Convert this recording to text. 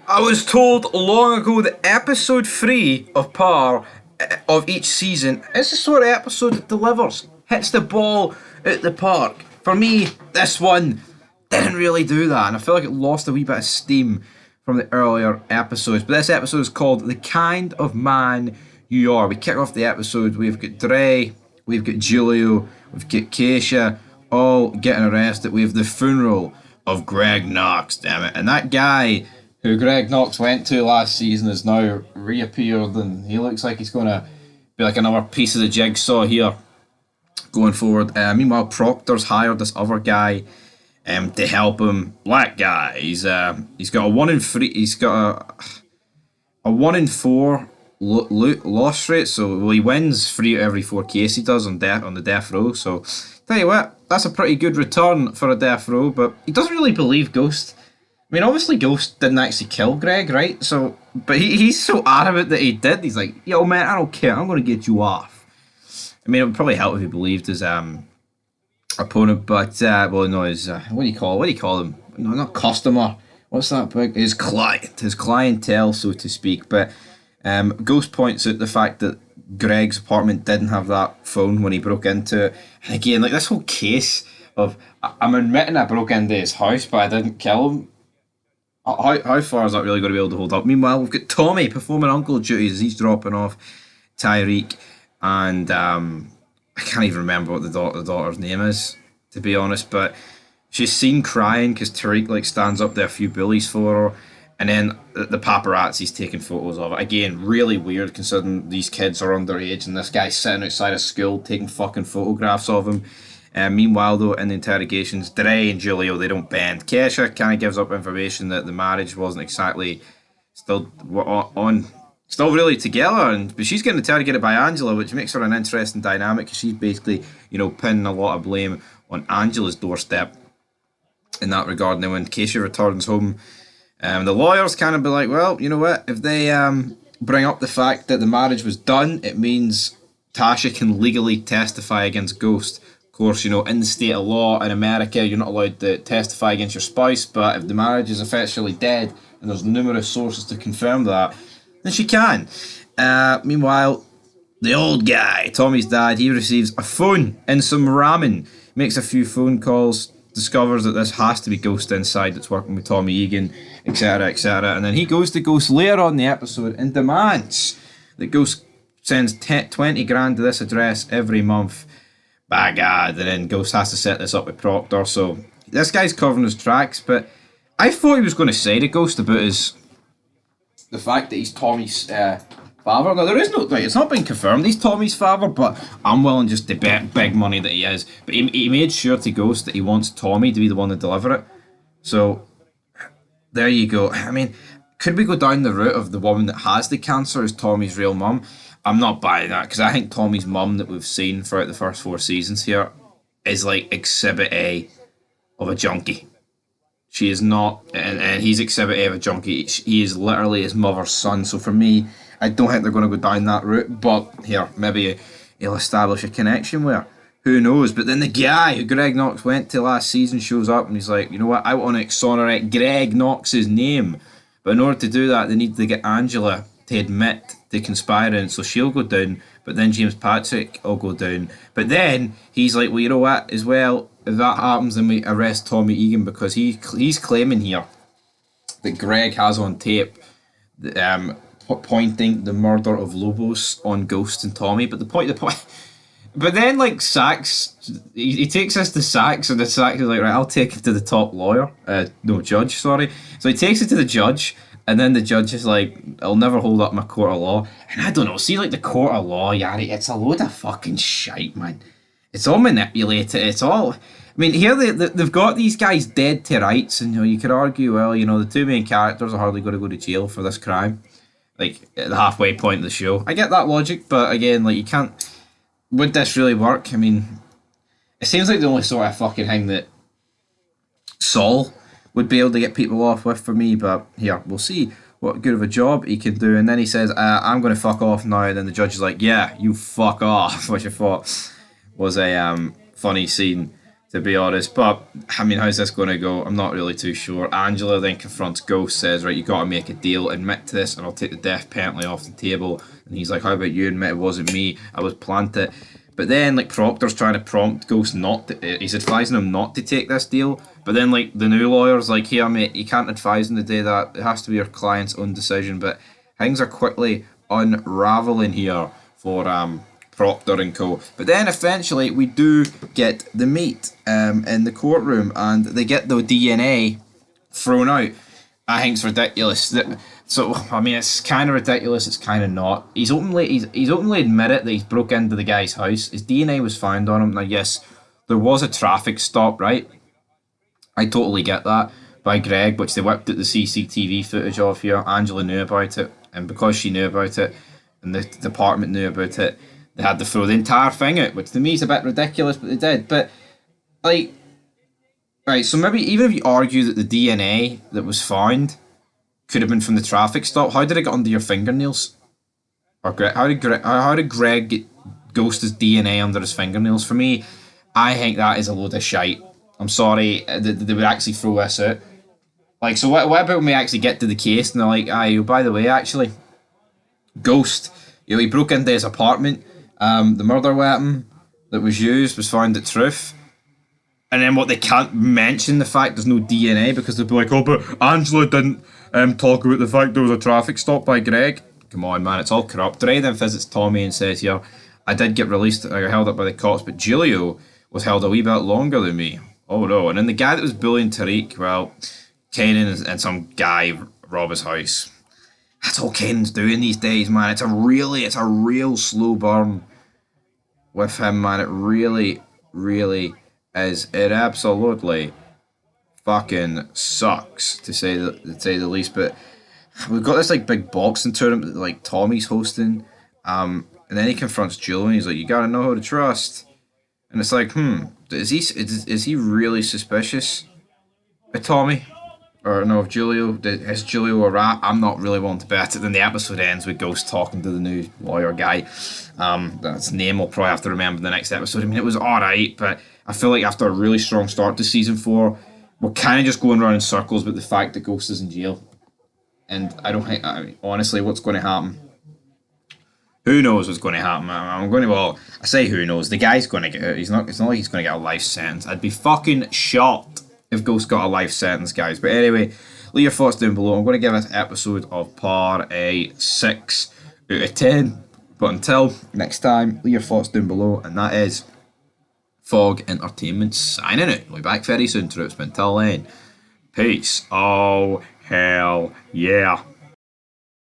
I was told long ago that episode 3 of Par of each season is the sort of episode that delivers, hits the ball at the park. For me, this one didn't really do that, and I feel like it lost a wee bit of steam from the earlier episodes. But this episode is called The Kind of Man You Are. We kick off the episode, we've got Dre, we've got Julio, we've got Keisha, all getting arrested. We have the funeral of Greg Knox, damn it. And that guy who Greg Knox went to last season has now reappeared, and he looks like he's going to be like another piece of the jigsaw here going forward. Meanwhile, Proctor's hired this other guy to help him. Black guy. He's got a 1 in 3. He's got a 1 in 4 loss rate. So he wins 3 out of every 4 cases he does on the death row. So tell you what, that's a pretty good return for a death row. But he doesn't really believe Ghost. I mean, obviously Ghost didn't actually kill Greg, right? So, but he's so adamant that he did. He's like, yo man, I don't care. I'm going to get you off. I mean, it would probably help if he believed his opponent, but well, no, his what do you call him? No, not customer. What's that big? His clientele, so to speak. But Ghost points out the fact that Greg's apartment didn't have that phone when he broke into it. And again, like this whole case of I'm admitting I broke into his house, but I didn't kill him. How far is that really going to be able to hold up? Meanwhile, we've got Tommy performing uncle duties as he's dropping off Tyreek, and I can't even remember what the daughter's name is, to be honest, but she's seen crying because Tariq like stands up there a few bullies for her, and then the paparazzi's taking photos of it. Again, really weird considering these kids are underage and this guy's sitting outside a school taking fucking photographs of him. Meanwhile, though, in the interrogations, Dre and Julio, they don't bend. Kesha kind of gives up information that the marriage wasn't exactly still on still really together, but she's getting interrogated by Angela, which makes her an interesting dynamic because she's basically, pinning a lot of blame on Angela's doorstep in that regard. And then when Keisha returns home, the lawyers kind of be like, well, you know what, if they bring up the fact that the marriage was done, it means Tasha can legally testify against Ghost. Of course, in the state of law in America, you're not allowed to testify against your spouse, but if the marriage is officially dead, and there's numerous sources to confirm that, then she can. Meanwhile, the old guy, Tommy's dad, he receives a phone and some ramen, makes a few phone calls, discovers that this has to be Ghost inside that's working with Tommy Egan, etc., etc. And then he goes to Ghost later on in the episode and demands that Ghost sends 20 grand to this address every month. By God, and then Ghost has to set this up with Proctor. So this guy's covering his tracks, but I thought he was going to say to Ghost about the fact that he's Tommy's father. Now, there is no, like, it's not been confirmed he's Tommy's father, but I'm willing just to bet big money that he is. But he made sure to Ghost that he wants Tommy to be the one to deliver it. So, there you go. I mean, could we go down the route of the woman that has the cancer is Tommy's real mum? I'm not buying that, because I think Tommy's mum that we've seen throughout the first 4 seasons here is like Exhibit A of a junkie. She is not, and he's Exhibit A of a junkie. He is literally his mother's son. So for me, I don't think they're going to go down that route. But here, maybe he'll establish a connection with her. Who knows? But then the guy who Greg Knox went to last season shows up and he's like, you know what? I want to exonerate Greg Knox's name. But in order to do that, they need to get Angela to admit to conspiring, so she'll go down, but then James Patrick will go down. But then he's like, well, you know what, as well, if that happens, then we arrest Tommy Egan, because he's claiming here that Greg has on tape pointing the murder of Lobos on Ghost and Tommy. But the point, but then like Sachs, he takes us to Sachs, and the Sachs is like, right, I'll take it to the top lawyer, judge, sorry. So he takes it to the judge. And then the judge is like, I'll never hold up my court of law. And I don't know, see, like the court of law, Yari, it's a load of fucking shite, man. It's all manipulated. It's all... I mean, here they've got these guys dead to rights, and you could argue, well, the 2 main characters are hardly going to go to jail for this crime. Like, at the halfway point of the show. I get that logic, but again, like, you can't... Would this really work? I mean, it seems like the only sort of fucking thing that Saul would be able to get people off with for me, but here, we'll see what good of a job he can do. And then he says, I'm going to fuck off now, and then the judge is like, yeah, you fuck off, which I thought was a funny scene, to be honest. But I mean, how's this going to go? I'm not really too sure. Angela then confronts Ghost, says, "Right, you got to make a deal. Admit to this, and I'll take the death penalty off the table." And he's like, "How about you admit it wasn't me? I was planted." But then, like, Proctor's trying to prompt Ghost not to, he's advising him not to take this deal. But then, like, the new lawyer's like, "Here, mate, you can't advise him to do that. It has to be your client's own decision." But things are quickly unraveling here for Proctor and co. But then eventually we do get the meet in the courtroom, and they get the DNA thrown out. I think it's ridiculous. So I mean, it's kind of ridiculous. It's kind of not. He's openly admitted that he's broke into the guy's house. His DNA was found on him. Now, yes, there was a traffic stop, right? I totally get that, by Greg, which they whipped at the CCTV footage of here. Angela knew about it, and because she knew about it, and the department knew about it, they had to throw the entire thing out, which to me is a bit ridiculous, but they did. But, like, right, so maybe even if you argue that the DNA that was found could have been from the traffic stop, how did it get under your fingernails? Or how did Greg get Ghost's DNA under his fingernails? For me, I think that is a load of shite. I'm sorry, they would actually throw this out. Like, so what about when we actually get to the case and they're like, "Aye, by the way, actually, Ghost, you know, he broke into his apartment. The murder weapon that was used was found at Truth." And then what, they can't mention the fact there's no DNA because they'll be like, "Oh, but Angela didn't talk about the fact there was a traffic stop by Greg." Come on, man, it's all corrupt. Ray then visits Tommy and says, "Here, I did get released. I got held up by the cops, but Julio was held a wee bit longer than me." Oh no. And then the guy that was bullying Tariq, well, Kanan and some guy rob his house. That's all Kanan's doing these days, man. It's a real slow burn with him, man. It really is. It absolutely fucking sucks, to say the least. But we've got this like big boxing tournament that like Tommy's hosting, and then he confronts Julio and he's like, "You gotta know who to trust." And it's like, is he really suspicious of Tommy? Or no, of Julio? Is Julio a rat? I'm not really willing to bet it. Then the episode ends with Ghost talking to the new lawyer guy. That's name we'll probably have to remember the next episode. I mean, it was alright, but I feel like after a really strong start to season 4, we're kind of just going around in circles with the fact that Ghost is in jail. And I mean, honestly, what's going to happen? Who knows what's going to happen? I say who knows. The guy's going to get out. It's not like he's going to get a life sentence. I'd be fucking shocked if Ghost got a life sentence, guys. But anyway, leave your thoughts down below. I'm going to give this episode of Par a 6 out of 10. But until next time, leave your thoughts down below. And that is Fog Entertainment signing out. We'll be back very soon, troops. But until then, peace. Oh, hell yeah.